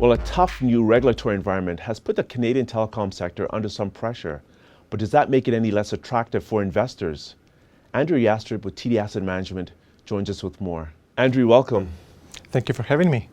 Well, a tough new regulatory environment has put the Canadian telecom sector under some pressure, but does that make it any less attractive for investors? Andriy Yastreb with TD Asset Management joins us with more. Andriy, welcome. Thank you for having me.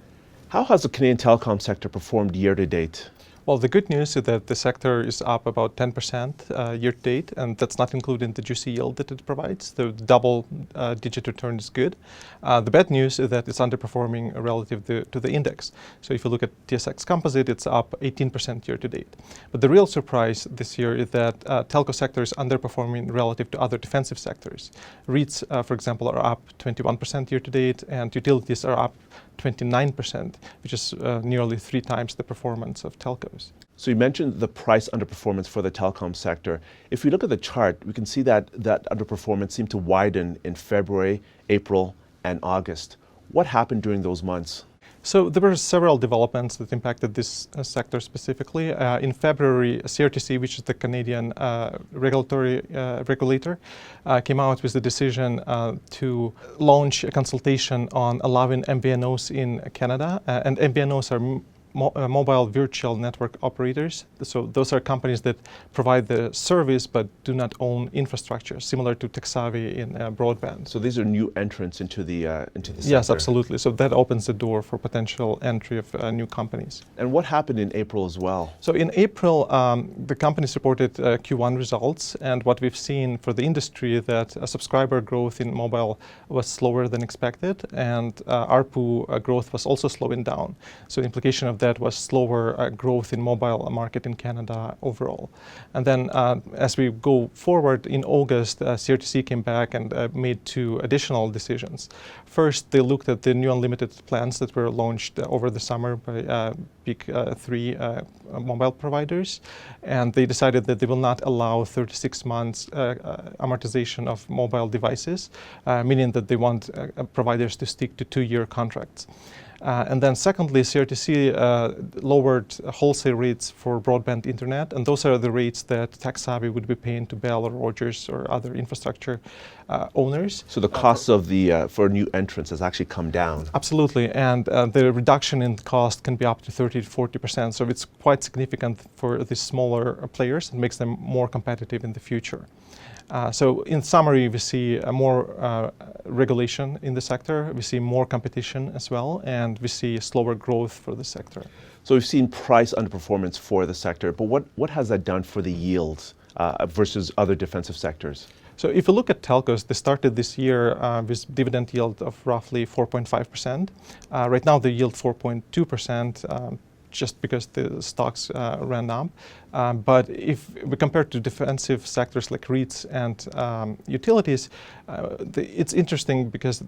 How has the Canadian telecom sector performed year to date? Well, the good news is that the sector is up about 10% year to date, and that's not including the juicy yield that it provides. The double-digit return is good. The bad news is that it's underperforming relative to the index. So if you look at TSX Composite, it's up 18% year to date. But the real surprise this year is that telco sector is underperforming relative to other defensive sectors. REITs, for example, are up 21% year to date, and utilities are up 29%, which is nearly 3 times the performance of telcos. So you mentioned the price underperformance for the telecom sector. If we look at the chart, we can see that underperformance seemed to widen in February, April, and August. What happened during those months? So there were several developments that impacted this sector specifically. In February, CRTC, which is the Canadian regulator, came out with the decision to launch a consultation on allowing MVNOs in Canada. And MVNOs are mobile virtual network operators. So those are companies that provide the service but do not own infrastructure, similar to Texavi in broadband. So these are new entrants into the sector. Yes, absolutely. So that opens the door for potential entry of new companies. And what happened in April as well? So in April, the companies reported Q1 results, and what we've seen for the industry is that subscriber growth in mobile was slower than expected, and ARPU growth was also slowing down. So the implication of that was slower growth in mobile market in Canada overall. And then as we go forward in August, CRTC came back and made 2 additional decisions. First, they looked at the new unlimited plans that were launched over the summer by big 3 mobile providers, and they decided that they will not allow 36 months amortization of mobile devices, meaning that they want providers to stick to 2-year contracts. And then secondly, CRTC lowered wholesale rates for broadband internet, and those are the rates that Texavi would be paying to Bell or Rogers or other infrastructure owners. So the costs of for new entrants has actually come down. Absolutely, and the reduction in cost can be up to 30 to 40%, so it's quite significant for the smaller players and makes them more competitive in the future. So in summary, we see more regulation in the sector, we see more competition as well, and we see slower growth for the sector. So we've seen price underperformance for the sector, but what has that done for the yields versus other defensive sectors? So if you look at telcos, they started this year with dividend yield of roughly 4.5%. Right now they yield 4.2%. Just because the stocks ran up. But if we compare to defensive sectors like REITs and utilities, it's interesting because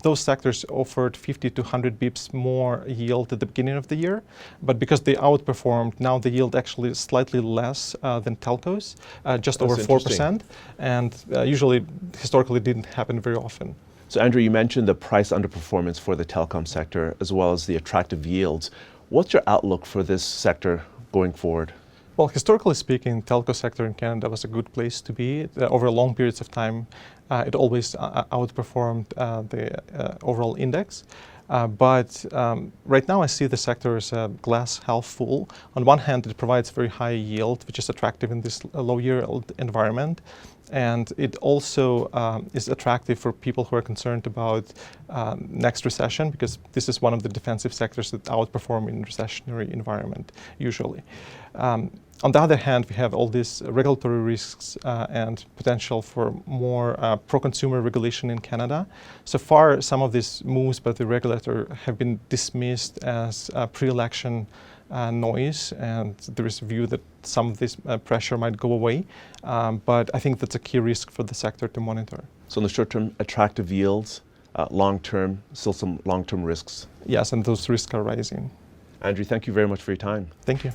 those sectors offered 50 to 100 bips more yield at the beginning of the year. But because they outperformed, now the yield actually is slightly less than telcos, just over 4%. And usually, historically, didn't happen very often. So Andrew, you mentioned the price underperformance for the telecom sector as well as the attractive yields. What's your outlook for this sector going forward? Well, historically speaking, telco sector in Canada was a good place to be. Over long periods of time, it always outperformed the overall index. But right now I see the sector as a glass half full. On one hand, it provides very high yield, which is attractive in this low yield environment. And it also is attractive for people who are concerned about next recession, because this is one of the defensive sectors that outperform in recessionary environment, usually. On the other hand, we have all these regulatory risks and potential for more pro-consumer regulation in Canada. So far, some of these moves by the regulator have been dismissed as pre-election noise, and there is a view that some of this pressure might go away. But I think that's a key risk for the sector to monitor. So in the short term, attractive yields, long term, still some long term risks. Yes, and those risks are rising. Andrew, thank you very much for your time. Thank you.